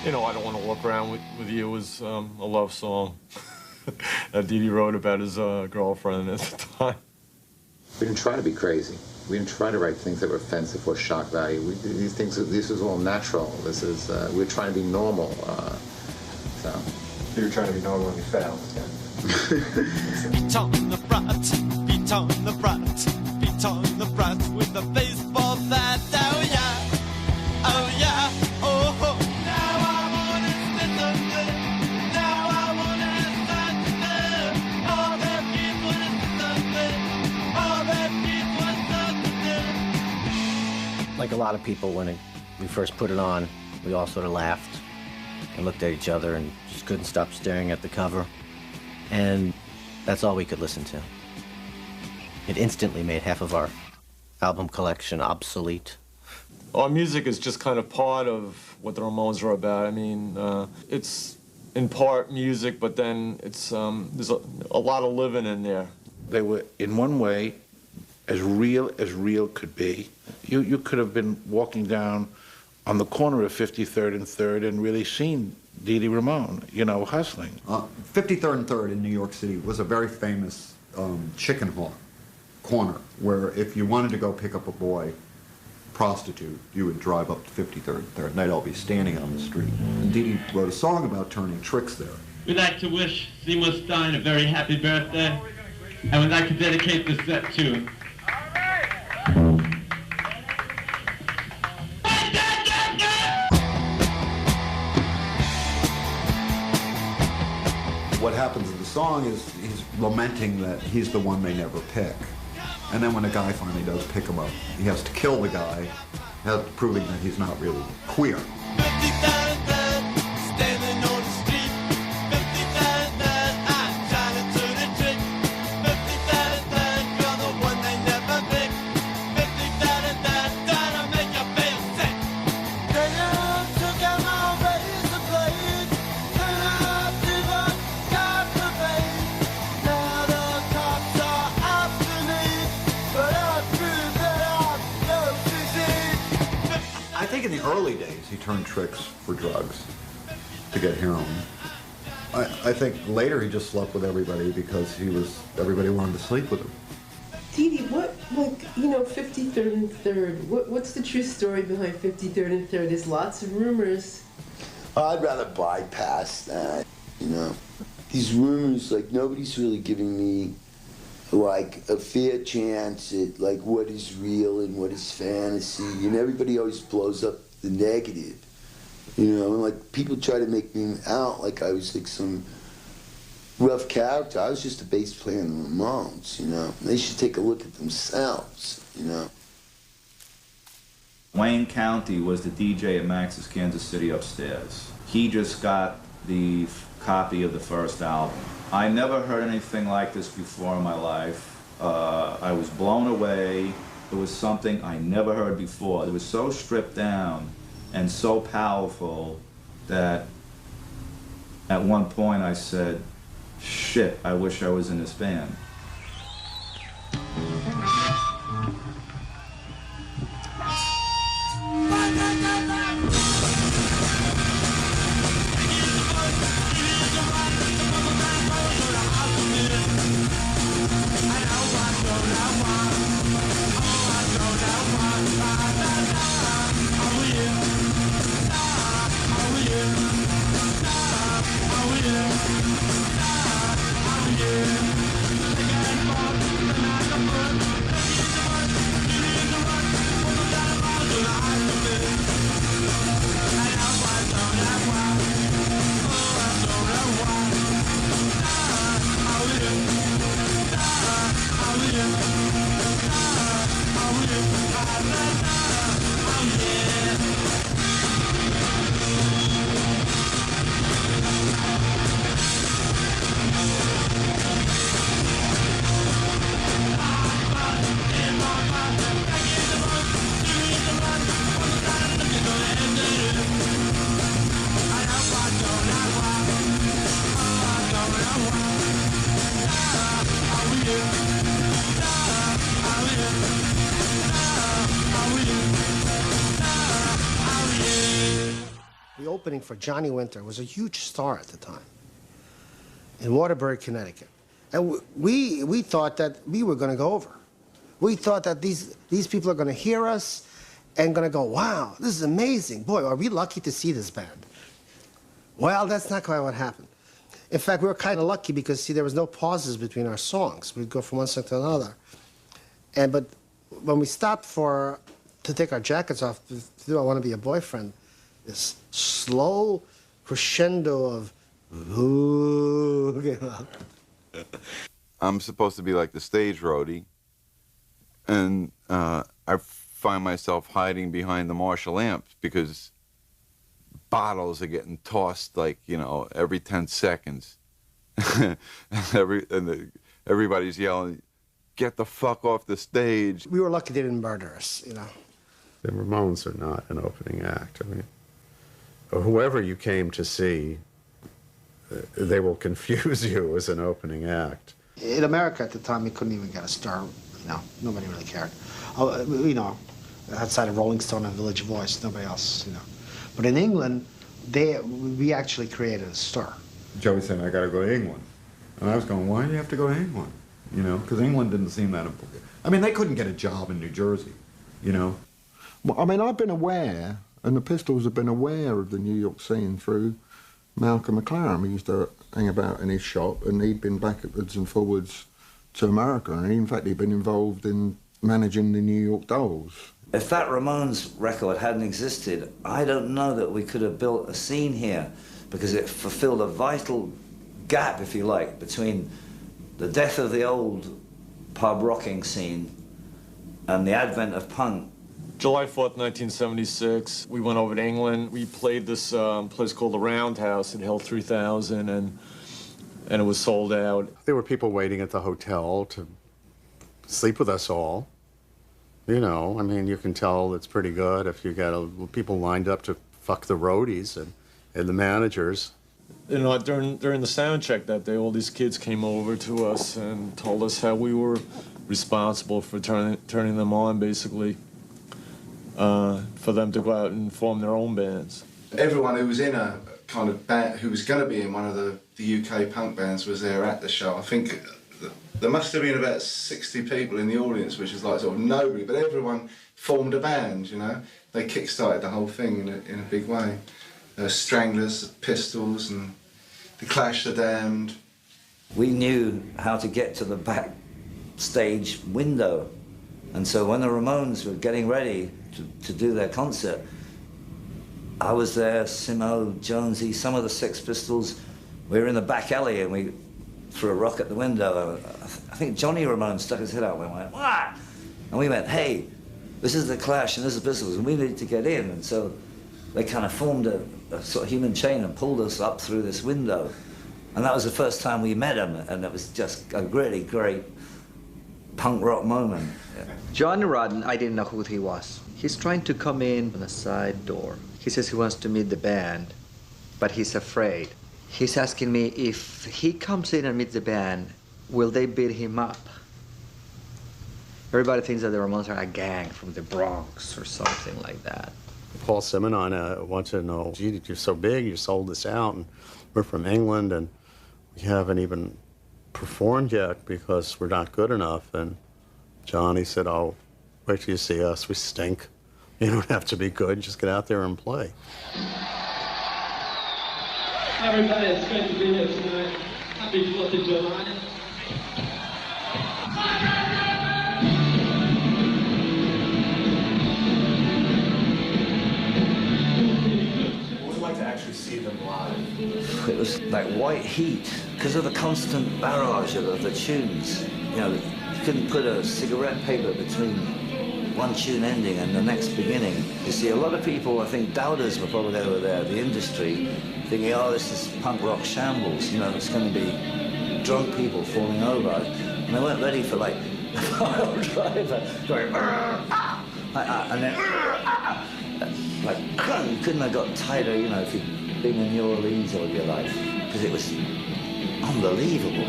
You know, I Don't Want to Walk Around with You was a love song that Dee Dee wrote about his girlfriend at the time. We didn't try to be crazy. We didn't try to write things that were offensive or shock value. These things, this is all natural. This is, we're trying to be normal. So you were trying to be normal when you failed. Beat on the brat, beat on the brat, beat on the brat with a baseball bat. Oh yeah, oh yeah, oh ho. Now I want it, now I want it, all that people is something, all that people is something. Like a lot of people, when we first put it on, we all sort of laughed and looked at each other and just couldn't stop staring at the cover. And that's all we could listen to. It instantly made half of our album collection obsolete. Our music is just kind of part of what the Ramones are about. I mean, it's in part music, but then it's there's a lot of living in there. They were, in one way, as real could be. You could have been walking down on the corner of 53rd and 3rd and really seen Dee Dee Ramone, you know, hustling. 53rd and 3rd in New York City was a very famous chicken hawk corner where if you wanted to go pick up a boy prostitute, you would drive up to 53rd and 3rd, and they'd all be standing on the street. And Dee Dee wrote a song about turning tricks there. We'd like to wish Seymour Stein a very happy birthday, and we'd like to dedicate this set to What happens in the song is he's lamenting that he's the one they never pick. And then when a guy finally does pick him up, he has to kill the guy, proving that he's not really queer. In the early days, he turned tricks for drugs to get heroin. I think later he just slept with everybody because everybody wanted to sleep with him. Dee Dee, what, like, you know, 53rd and 3rd, what's the true story behind 53rd and 3rd? There's lots of rumors. I'd rather bypass that, you know. These rumors, like, nobody's really giving me, like, a fair chance at, like, what is real and what is fantasy, and everybody always blows up the negative, you know, and, like, people try to make me out like I was, like, some rough character. I was just a bass player in the Ramones, you know. They should take a look at themselves, you know. Wayne County was the DJ at Max's Kansas City upstairs. He just got the copy of the first album. I never heard anything like this before in my life. I was blown away. It was something I never heard before. It was so stripped down and so powerful that at one point I said, shit, I wish I was in this band. The opening for Johnny Winter was a huge star at the time in Waterbury, Connecticut. And we thought that we were going to go over. We thought that these people are going to hear us and going to go, wow, this is amazing. Boy, are we lucky to see this band. Well, that's not quite what happened. In fact, we were kind of lucky because, see, there was no pauses between our songs. We'd go from one song to another. But when we stopped to take our jackets off to do I Want to Be a Boyfriend, this slow crescendo of, ooh, you know. I'm supposed to be like the stage roadie, and I find myself hiding behind the Marshall amps because bottles are getting tossed like, you know, every 10 seconds. Everybody's yelling, get the fuck off the stage. We were lucky they didn't murder us, you know. The Ramones are not an opening act. I mean, whoever you came to see, they will confuse you as an opening act. In America at the time, we couldn't even get a star, you know, nobody really cared. You know, outside of Rolling Stone and Village Voice, nobody else, you know. But in England, we actually created a star. Joey said, I gotta go to England. And I was going, why do you have to go to England? You know, because England didn't seem that important. I mean, they couldn't get a job in New Jersey, you know. Well, I mean, I've been aware, and the Pistols have been aware of the New York scene through Malcolm McLaren. He used to hang about in his shop, and he'd been backwards and forwards to America, and in fact, he'd been involved in managing the New York Dolls. If that Ramones record hadn't existed, I don't know that we could have built a scene here, because it fulfilled a vital gap, if you like, between the death of the old pub rocking scene and the advent of punk. July 4th, 1976, we went over to England. We played this place called the Roundhouse. It held 3,000, and it was sold out. There were people waiting at the hotel to sleep with us all. You know, I mean, you can tell it's pretty good if you got people lined up to fuck the roadies and the managers. You know, during the sound check that day, all these kids came over to us and told us how we were responsible for turning them on, basically, for them to go out and form their own bands. Everyone who was in a kind of band, who was going to be in one of the UK punk bands was there at the show. I think there must have been about 60 people in the audience, which is like sort of nobody, but everyone formed a band, you know. They kick-started the whole thing in a big way. Stranglers, Pistols, and The Clash, The Damned. We knew how to get to the backstage window, and so when the Ramones were getting ready to do their concert, I was there, Simo, Jonesy, some of the Sex Pistols. We were in the back alley and we threw a rock at the window. I think Johnny Ramone stuck his head out and went, "Wah!" And we went, hey, this is the Clash and this is the Pistols and we need to get in. And so they kind of formed a sort of human chain and pulled us up through this window. And that was the first time we met them, and it was just a really great punk rock moment. Yeah. John Rodden, I didn't know who he was. He's trying to come in on a side door. He says he wants to meet the band, but he's afraid. He's asking me if he comes in and meets the band, will they beat him up? Everybody thinks that the Ramones are a gang from the Bronx or something like that. Paul Simonon wants to know, gee, you're so big, you sold this out, and we're from England, and we haven't even performed yet because we're not good enough. And Johnny said, oh, wait till you see us, we stink. You don't have to be good, just get out there and play. Everybody, it's great to be here tonight. Happy 4th of July. See them live. It was like white heat because of the constant barrage of the tunes. You know, you couldn't put a cigarette paper between one tune ending and the next beginning. You see, a lot of people, I think doubters were probably over there, the industry, thinking, oh, this is punk rock shambles, you know, it's going to be drunk people falling over. And they weren't ready for like a pile driver going, and then, like, you couldn't have got tighter, you know, if you'd been in New Orleans all your life, because it was unbelievable.